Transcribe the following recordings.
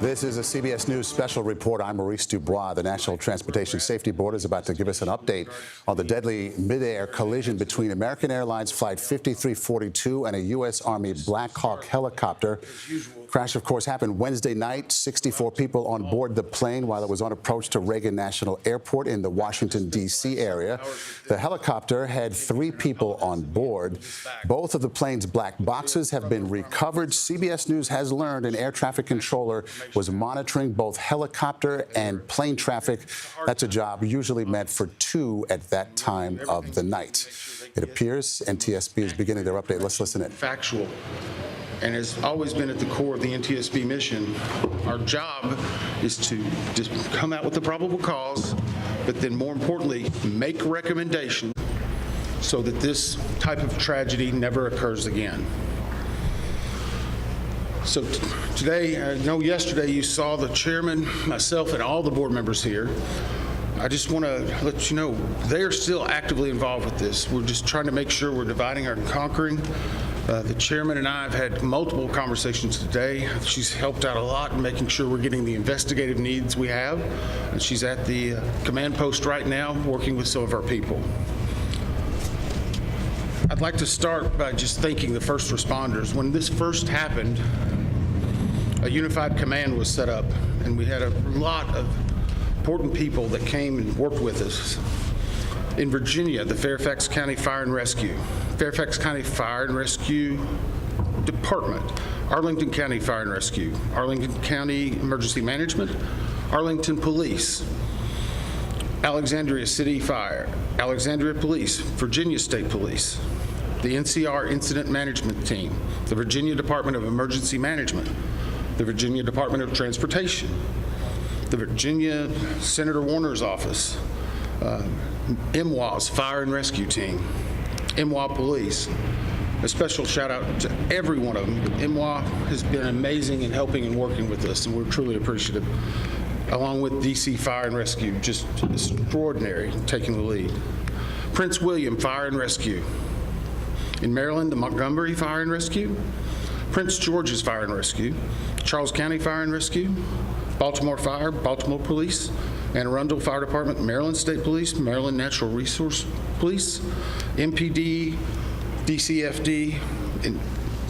This is a CBS News special report. I'm Maurice Dubois. The National Transportation Safety Board is about to give us an update on the deadly mid-air collision between American Airlines Flight 5342 and a U.S. Army Black Hawk helicopter. Crash, of course, happened Wednesday night. 64 people on board the plane while it was on approach to Reagan National Airport in the Washington, D.C. area. The helicopter had 3 people on board. Both of the plane's black boxes have been recovered. CBS News has learned an air traffic controller was monitoring both helicopter and plane traffic. That's a job usually meant for 2 at that time of the night. It appears NTSB is beginning their update. Let's listen in. Factual, and has always been at the core of the NTSB mission. Our job is to just come out with the probable cause, but then more importantly, make recommendations so that this type of tragedy never occurs again. So today, I know yesterday you saw the chairman, myself, and all the board members here. I just want to let you know they are still actively involved with this. We're just trying to make sure we're dividing and conquering. The chairman and I have had multiple conversations today. She's helped out a lot in making sure we're getting the investigative needs we have. And she's at the command post right now working with some of our people. I'd like to start by just thanking the first responders. When this first happened, a unified command was set up, and we had a lot of important people that came and worked with us. In Virginia, the Fairfax County Fire and Rescue Department, Arlington County Fire and Rescue, Arlington County Emergency Management, Arlington Police, Alexandria City Fire, Alexandria Police, Virginia State Police, the NCR Incident Management Team, the Virginia Department of Emergency Management, the Virginia Department of Transportation, the Virginia Senator Warner's office, MWA's Fire and Rescue Team, MWA Police. A special shout out to every one of them. MWA has been amazing in helping and working with us, and we're truly appreciative. Along with DC Fire and Rescue, just extraordinary, taking the lead. Prince William Fire and Rescue. In Maryland, the Montgomery Fire and Rescue, Prince George's Fire and Rescue, Charles County Fire and Rescue, Baltimore Fire, Baltimore Police, Anne Arundel Fire Department, Maryland State Police, Maryland Natural Resource Police, MPD, DCFD,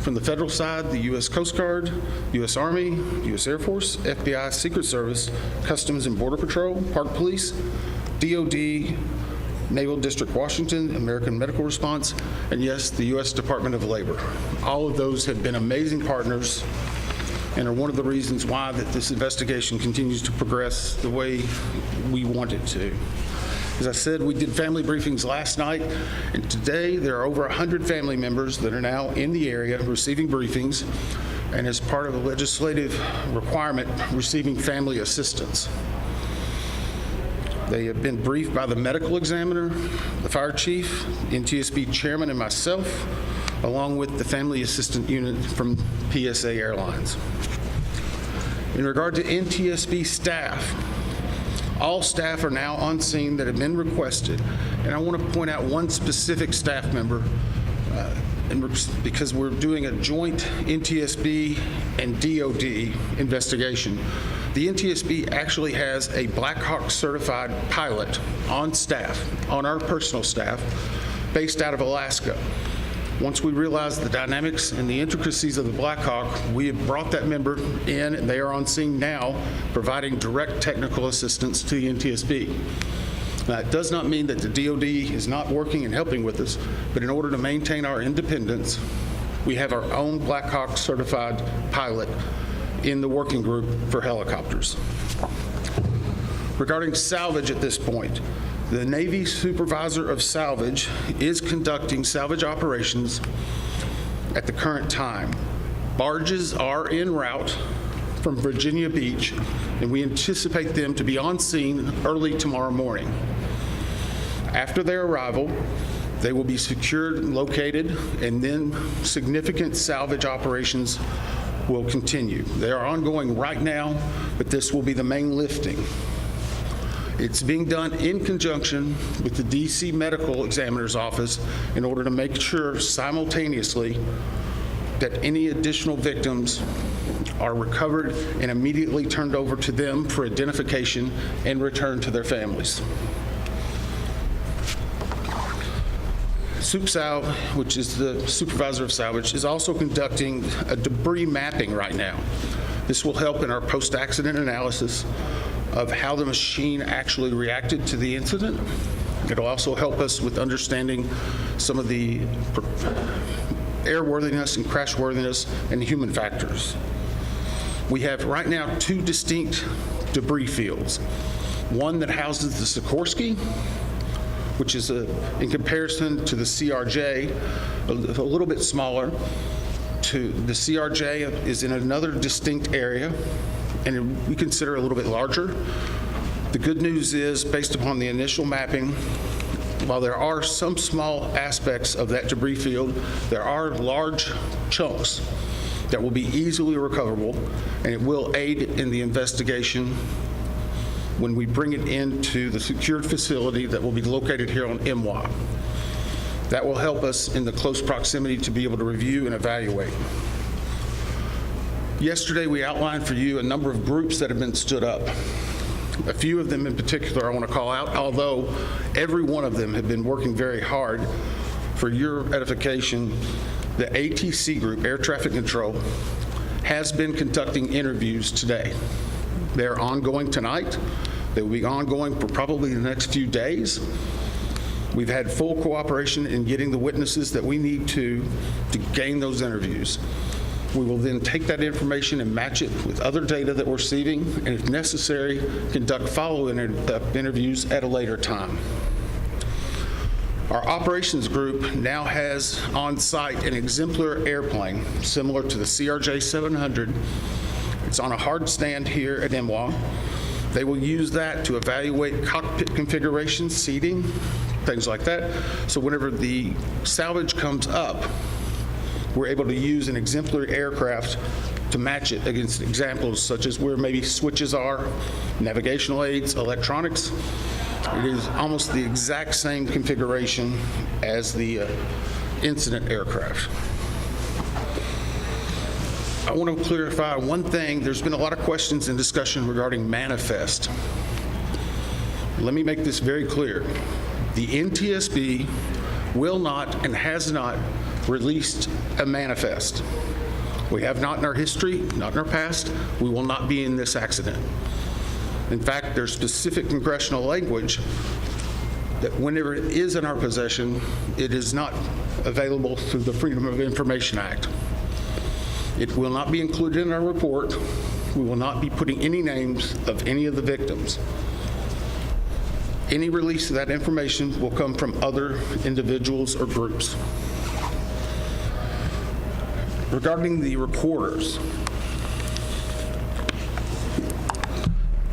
from the federal side, the U.S. Coast Guard, U.S. Army, U.S. Air Force, FBI, Secret Service, Customs and Border Patrol, Park Police, DOD, Naval District Washington, American Medical Response, and yes, the U.S. Department of Labor. All of those have been amazing partners and are one of the reasons why that this investigation continues to progress the way we want it to. As I said, we did family briefings last night, and today there are over 100 family members that are now in the area receiving briefings, and as part of a legislative requirement, receiving family assistance. They have been briefed by the medical examiner, the fire chief, NTSB chairman, and myself, along with the family assistant unit from PSA Airlines. In regard to NTSB staff, all staff are now on scene that have been requested, and I want to point out one specific staff member, because we're doing a joint NTSB and DOD investigation. The NTSB actually has a Black Hawk certified pilot on staff, on our personal staff, based out of Alaska. Once we realized the dynamics and the intricacies of the Black Hawk, we have brought that member in, and they are on scene now, providing direct technical assistance to the NTSB. That does not mean that the DOD is not working and helping with us, but in order to maintain our independence, we have our own Black Hawk certified pilot in the working group for helicopters. Regarding salvage at this point, the Navy Supervisor of Salvage is conducting salvage operations at the current time. Barges are en route from Virginia Beach, and we anticipate them to be on scene early tomorrow morning. After their arrival, they will be secured and located, and then significant salvage operations will continue. They are ongoing right now, but this will be the main lifting. It's being done in conjunction with the DC Medical Examiner's Office in order to make sure simultaneously that any additional victims are recovered and immediately turned over to them for identification and returned to their families. SupSal, which is the supervisor of salvage, is also conducting a debris mapping right now. This will help in our post-accident analysis of how the machine actually reacted to the incident. It'll also help us with understanding some of the airworthiness and crashworthiness and human factors. We have right now 2 distinct debris fields. One that houses the Sikorsky, which is in comparison to the CRJ, a little bit smaller. The CRJ is in another distinct area, and we consider a little bit larger. The good news is, based upon the initial mapping, while there are some small aspects of that debris field, there are large chunks that will be easily recoverable, and it will aid in the investigation when we bring it into the secured facility that will be located here on MWA. That will help us in the close proximity to be able to review and evaluate. Yesterday, we outlined for you a number of groups that have been stood up. A few of them in particular I want to call out, although every one of them have been working very hard. For your edification, the ATC group, Air Traffic Control, has been conducting interviews today. They're ongoing tonight. They will be ongoing for probably the next few days. We've had full cooperation in getting the witnesses that we need to gain those interviews. We will then take that information and match it with other data that we're receiving, and if necessary, conduct follow-up interviews at a later time. Our operations group now has on site an exemplar airplane similar to the CRJ 700. It's on a hard stand here at MWA. They will use that to evaluate cockpit configuration, seating, things like that. So whenever the salvage comes up, we're able to use an exemplary aircraft to match it against examples such as where maybe switches are, navigational aids, electronics. It is almost the exact same configuration as the incident aircraft. I want to clarify one thing. There's been a lot of questions and discussion regarding manifest. Let me make this very clear. The NTSB will not and has not released a manifest. We have not in our history, not in our past. We will not be in this accident. In fact, there's specific congressional language that whenever it is in our possession, it is not available through the Freedom of Information Act. It will not be included in our report. We will not be putting any names of any of the victims. Any release of that information will come from other individuals or groups. Regarding the recorders,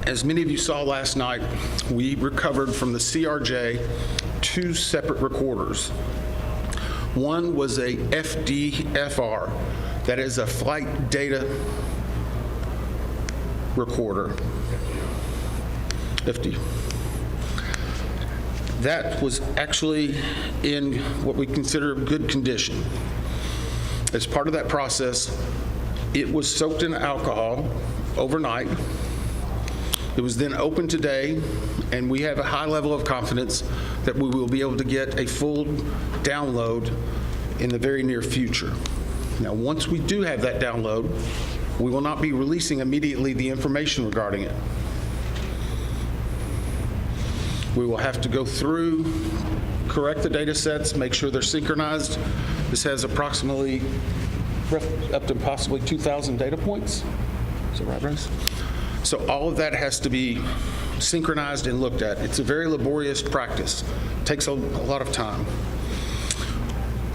as many of you saw last night, we recovered from the CRJ 2 separate recorders. One was a FDFR, that is a flight data recorder. FD. That was actually in what we consider good condition. As part of that process, it was soaked in alcohol overnight. It was then opened today, and we have a high level of confidence that we will be able to get a full download in the very near future. Now, once we do have that download, we will not be releasing immediately the information regarding it. We will have to go through, correct the data sets, make sure they're synchronized. This has approximately up to possibly 2,000 data points. Is that right, Bryce? So all of that has to be synchronized and looked at. It's a very laborious practice. It takes a lot of time.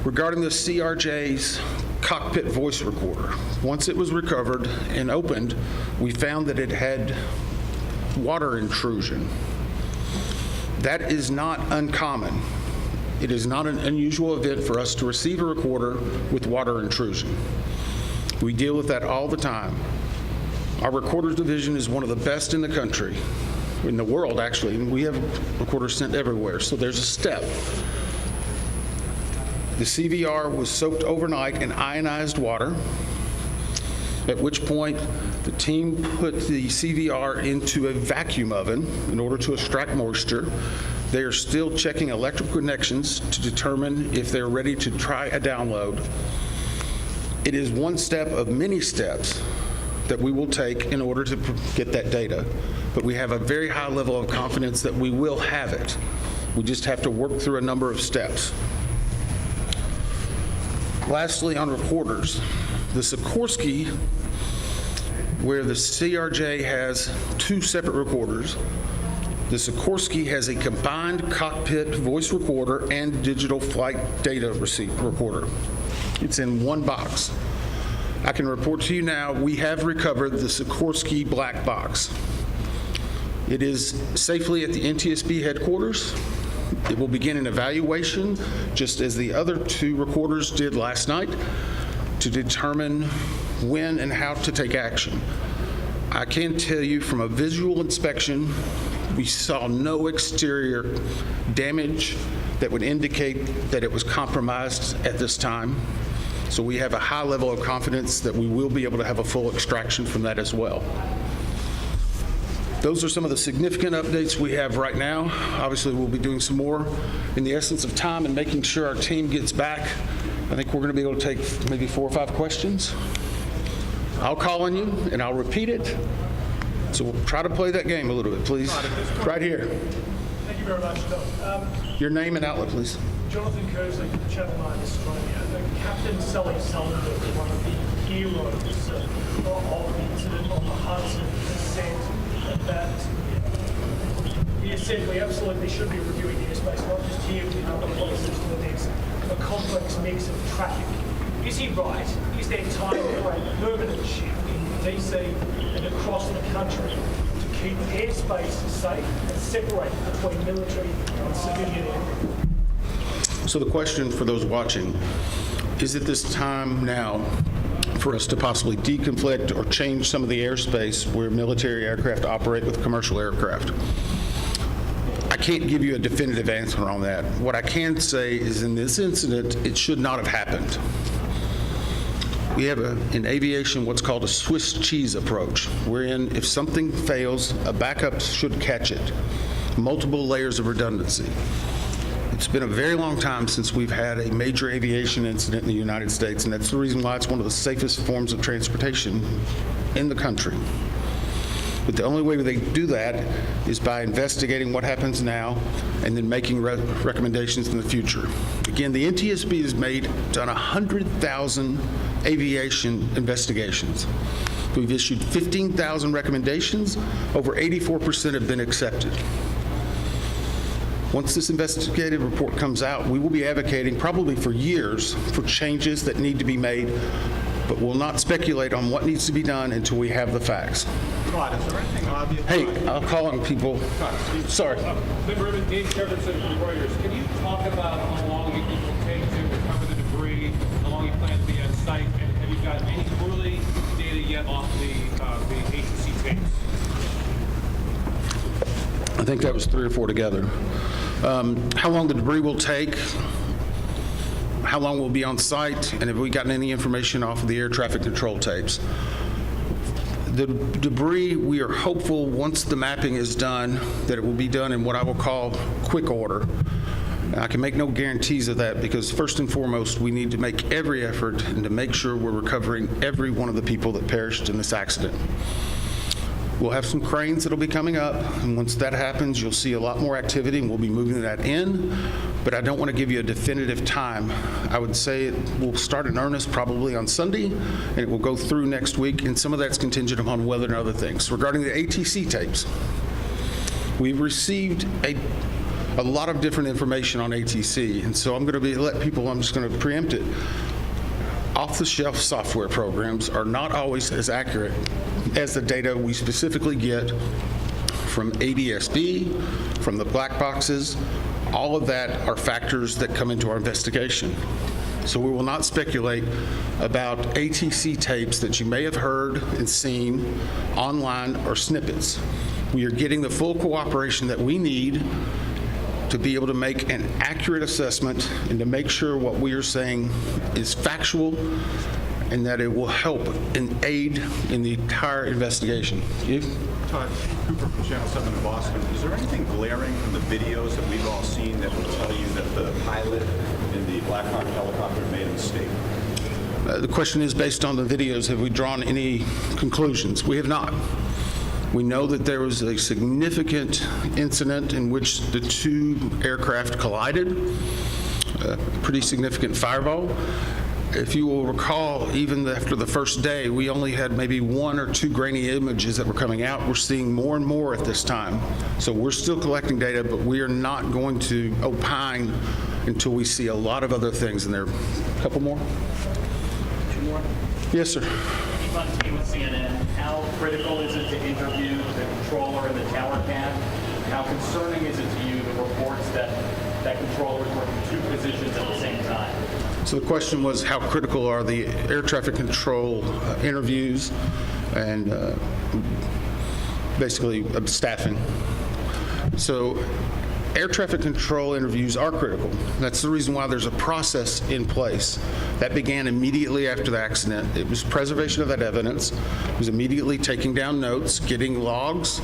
Regarding the CRJ's cockpit voice recorder, once it was recovered and opened, we found that it had water intrusion. That is not uncommon. It is not an unusual event for us to receive a recorder with water intrusion. We deal with that all the time. Our recorders division is one of the best in the country, in the world actually, and we have recorders sent everywhere, so there's a step. The CVR was soaked overnight in ionized water, at which point the team put the CVR into a vacuum oven in order to extract moisture. They are still checking electrical connections to determine if they're ready to try a download. It is one step of many steps that we will take in order to get that data, but we have a very high level of confidence that we will have it. We just have to work through a number of steps. Lastly, on recorders, the Sikorsky, where the CRJ has two separate recorders, the Sikorsky has a combined cockpit voice recorder and digital flight data receipt recorder. It's in one box. I can report to you now, we have recovered the Sikorsky black box. It is safely at the NTSB headquarters. It will begin an evaluation, just as the other two recorders did last night, to determine when and how to take action. I can tell you from a visual inspection, we saw no exterior damage that would indicate that it was compromised at this time. So we have a high level of confidence that we will be able to have a full extraction from that as well. Those are some of the significant updates we have right now. Obviously, we'll be doing some more in the essence of time and making sure our team gets back. I think we're going to be able to take maybe 4 or 5 questions. I'll call on you and I'll repeat it. So we'll try to play that game a little bit, please. Right here. Thank you very much, Todd. Your name and outlet, please. Jonathan Kersley, Channel 9 Australia. Captain Sully Sullivan, one of the heroes of the incident on the Hudson, said that he said we absolutely should be reviewing airspace, not just here but in other places, where there's a complex mix of traffic. Is he right? Is there time for a permanent shift in DC and across the country to keep airspace safe and separate between military and civilian aircraft? So the question for those watching, is it this time now for us to possibly deconflict or change some of the airspace where military aircraft operate with commercial aircraft? I can't give you a definitive answer on that. What I can say is in this incident, it should not have happened. We have in aviation what's called a Swiss cheese approach, wherein if something fails, a backup should catch it. Multiple layers of redundancy. It's been a very long time since we've had a major aviation incident in the United States, and that's the reason why it's one of the safest forms of transportation in the country. But the only way they do that is by investigating what happens now and then making recommendations in the future. Again, the NTSB has done 100,000 aviation investigations. We've issued 15,000 recommendations. Over 84% have been accepted. Once this investigative report comes out, we will be advocating probably for years for changes that need to be made, but we'll not speculate on what needs to be done until we have the facts. Todd, is there anything obvious? Hey, I'll call on people. Sorry. Member Dave Jefferson from Reuters. Can you talk about how long you think it will take to recover the debris, how long you plan to be on site, and have you got any early data yet off the ATC tapes? I think that was 3 or 4 together. How long the debris will take, how long we'll be on site, and have we gotten any information off of the air traffic control tapes. The debris, we are hopeful once the mapping is done that it will be done in what I will call quick order. I can make no guarantees of that because first and foremost, we need to make every effort and to make sure we're recovering every one of the people that perished in this accident. We'll have some cranes that'll be coming up, and once that happens, you'll see a lot more activity, and we'll be moving that in, but I don't want to give you a definitive time. I would say it will start in earnest probably on Sunday, and it will go through next week, and some of that's contingent upon weather and other things. Regarding the ATC tapes, we've received a lot of different information on ATC, and so I'm just going to preempt it. Off-the-shelf software programs are not always as accurate as the data we specifically get from ADSB, from the black boxes. All of that are factors that come into our investigation. So we will not speculate about ATC tapes that you may have heard and seen online or snippets. We are getting the full cooperation that we need to be able to make an accurate assessment and to make sure what we are saying is factual and that it will help and aid in the entire investigation. You? Todd, Cooper from Channel 7 in Boston. Is there anything glaring from the videos that we've all seen that would tell you that the pilot in the Black Hawk helicopter made a mistake? The question is, based on the videos, have we drawn any conclusions? We have not. We know that there was a significant incident in which the two aircraft collided, a pretty significant fireball. If you will recall, even after the first day, we only had maybe 1 or 2 grainy images that were coming out. We're seeing more and more at this time. So we're still collecting data, but we are not going to opine until we see a lot of other things. And there are a couple more? 2 more? Yes, sir. Keep on TV with CNN. How critical is it to interview the controller in the tower cab? How concerning is it to you, the reports that that controller is working 2 positions at the same time? So the question was, how critical are the air traffic control interviews and basically staffing? So air traffic control interviews are critical. That's the reason why there's a process in place. That began immediately after the accident. It was preservation of that evidence. It was immediately taking down notes, getting logs,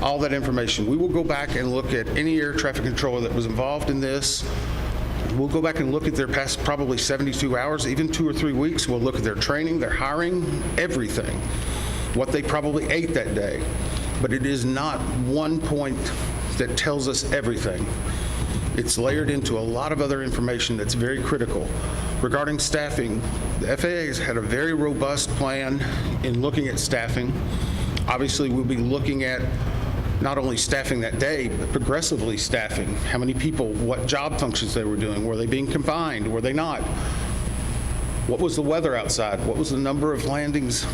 all that information. We will go back and look at any air traffic controller that was involved in this. We'll go back and look at their past probably 72 hours, even 2 or 3 weeks. We'll look at their training, their hiring, everything, what they probably ate that day. But it is not one point that tells us everything. It's layered into a lot of other information that's very critical. Regarding staffing, the FAA has had a very robust plan in looking at staffing. Obviously, we'll be looking at not only staffing that day, but progressively staffing. How many people, what job functions they were doing. Were they being combined? Were they not? What was the weather outside? What was the number of landings?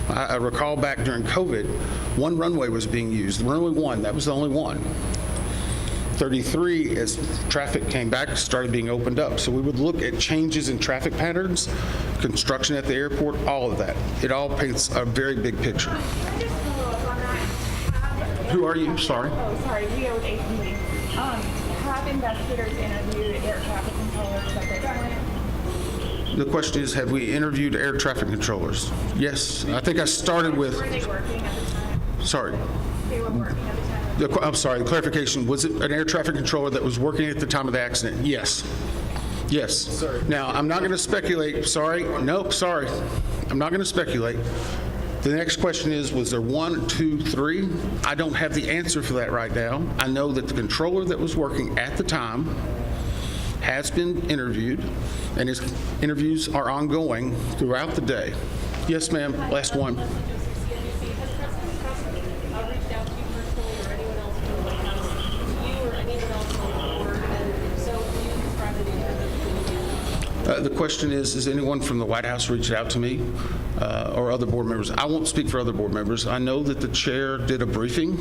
I recall back during COVID, 1 runway was being used. Runway 1, that was the only one. 33, as traffic came back, started being opened up. So we would look at changes in traffic patterns, construction at the airport, all of that. It all paints a very big picture. Can I just follow up on that? Who are you? Sorry. Oh, sorry. We are with APD. Have investigators interviewed air traffic controllers that they're doing? The question is, have we interviewed air traffic controllers? Yes. I think I started with. Were they working at the time? Sorry. They were working at the time. I'm sorry, the clarification, was it an air traffic controller that was working at the time of the accident? Yes. Yes. Now, I'm not going to speculate. Sorry. Nope, sorry. I'm not going to speculate. The next question is, was there 1, 2, 3? I don't have the answer for that right now. I know that the controller that was working at the time has been interviewed, and his interviews are ongoing throughout the day. Yes, ma'am. Last one. The question is, has anyone from the White House reached out to me or other board members? I won't speak for other board members. I know that the chair did a briefing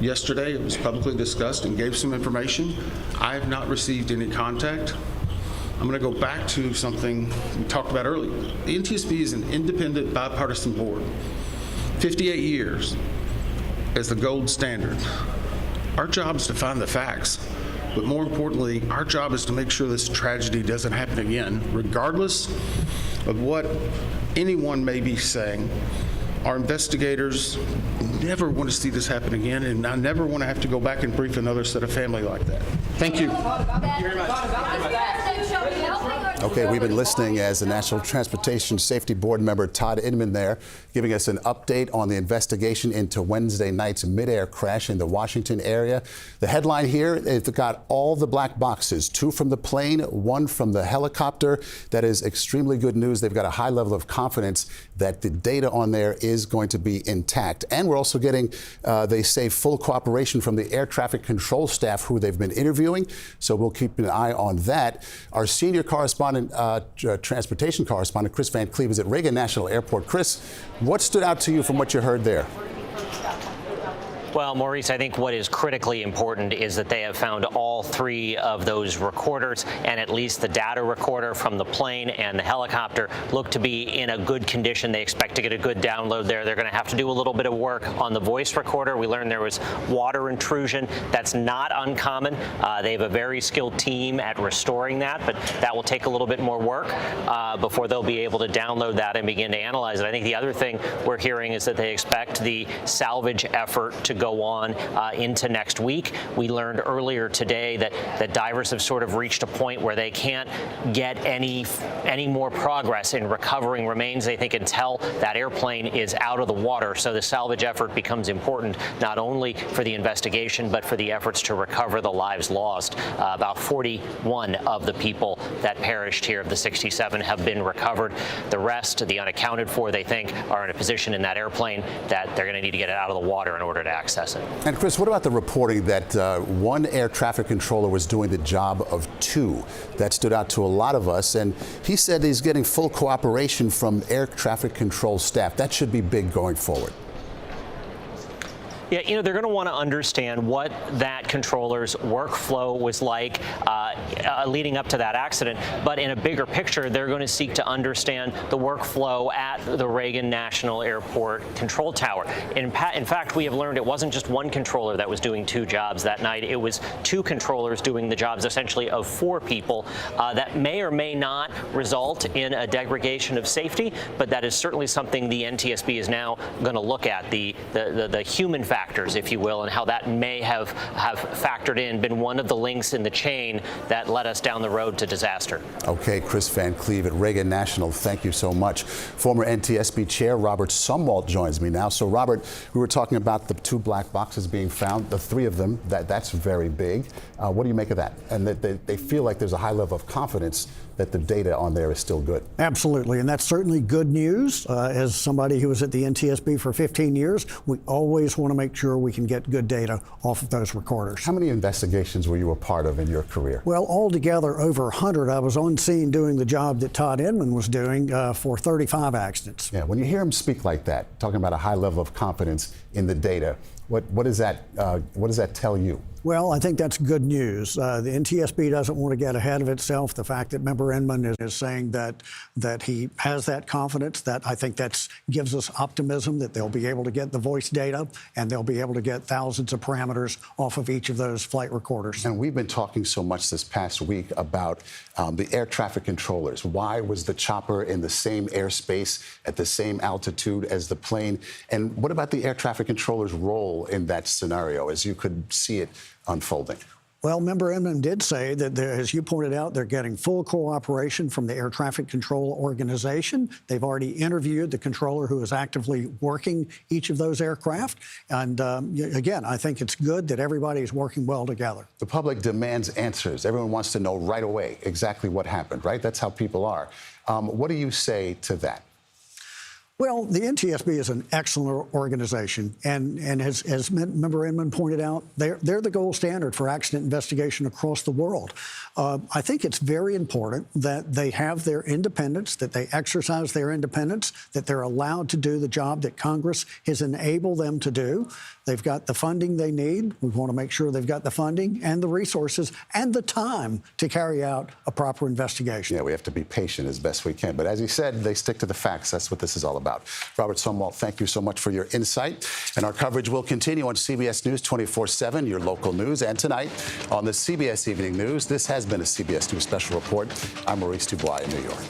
yesterday. It was publicly discussed and gave some information. I have not received any contact. I'm going to go back to something we talked about earlier. The NTSB is an independent bipartisan board. 58 years as the gold standard. Our job is to find the facts. But more importantly, our job is to make sure this tragedy doesn't happen again, regardless of what anyone may be saying. Our investigators never want to see this happen again, and I never want to have to go back and brief another set of family like that. Thank you. Okay, we've been listening as the National Transportation Safety Board member Todd Inman there, giving us an update on the investigation into Wednesday night's midair crash in the Washington area. The headline here, they've got all the black boxes, 2 from the plane, 1 from the helicopter. That is extremely good news. They've got a high level of confidence that the data on there is going to be intact. And we're also getting, they say, full cooperation from the air traffic control staff who they've been interviewing. So we'll keep an eye on that. Our senior correspondent, transportation correspondent, Kris van Cleave, is at Reagan National Airport. Kris, what stood out to you from what you heard there? Well, Maurice, I think what is critically important is that they have found all three of those recorders, and at least the data recorder from the plane and the helicopter look to be in a good condition. They expect to get a good download there. They're going to have to do a little bit of work on the voice recorder. We learned there was water intrusion. That's not uncommon. They have a very skilled team at restoring that, but that will take a little bit more work before they'll be able to download that and begin to analyze it. I think the other thing we're hearing is that they expect the salvage effort to go on into next week. We learned earlier today that divers have sort of reached a point where they can't get any more progress in recovering remains, they think, until that airplane is out of the water. So the salvage effort becomes important not only for the investigation, but for the efforts to recover the lives lost. About 41 of the people that perished here of the 67 have been recovered. The rest, the unaccounted for, they think, are in a position in that airplane that they're going to need to get it out of the water in order to access it. And Kris, what about the reporting that one air traffic controller was doing the job of two? That stood out to a lot of us, and he said he's getting full cooperation from air traffic control staff. That should be big going forward. Yeah, they're going to want to understand what that controller's workflow was like leading up to that accident. But in a bigger picture, they're going to seek to understand the workflow at the Reagan National Airport control tower. In fact, we have learned it wasn't just one controller that was doing two jobs that night. It was two controllers doing the jobs essentially of four people. That may or may not result in a degradation of safety, but that is certainly something the NTSB is now going to look at, the human factors, if you will, and how that may have factored in, been one of the links in the chain that led us down the road to disaster. Okay, Kris Van Cleave at Reagan National, thank you so much. Former NTSB Chair Robert Sumwalt joins me now. So, Robert, we were talking about the two black boxes being found, the three of them. That's very big. What do you make of that? And that they feel like there's a high level of confidence that the data on there is still good. Absolutely, and that's certainly good news. As somebody who was at the NTSB for 15 years, we always want to make sure we can get good data off of those recorders. How many investigations were you a part of in your career? Well, altogether over 100. I was on scene doing the job that Todd Inman was doing for 35 accidents. Yeah, when you hear him speak like that, talking about a high level of confidence in the data, what does that tell you? Well, I think that's good news. The NTSB doesn't want to get ahead of itself. The fact that Member Inman is saying that he has that confidence, that I think that gives us optimism that they'll be able to get the voice data and they'll be able to get thousands of parameters off of each of those flight recorders. And we've been talking so much this past week about the air traffic controllers. Why was the chopper in the same airspace at the same altitude as the plane? And what about the air traffic controller's role in that scenario as you could see it unfolding? Well, Member Inman did say that, as you pointed out, they're getting full cooperation from the Air Traffic Control Organization. They've already interviewed the controller who is actively working each of those aircraft. And again, I think it's good that everybody is working well together. The public demands answers. Everyone wants to know right away exactly what happened, right? That's how people are. What do you say to that? Well, the NTSB is an excellent organization, and as Member Inman pointed out, they're the gold standard for accident investigation across the world. I think it's very important that they have their independence, that they exercise their independence, that they're allowed to do the job that Congress has enabled them to do. They've got the funding they need. We want to make sure they've got the funding and the resources and the time to carry out a proper investigation. Yeah, we have to be patient as best we can. But as he said, they stick to the facts. That's what this is all about. Robert Sumwalt, thank you so much for your insight. And our coverage will continue on CBS News 24/7, your local news. And tonight on the CBS Evening News, this has been a CBS News Special Report. I'm Maurice Dubois in New York.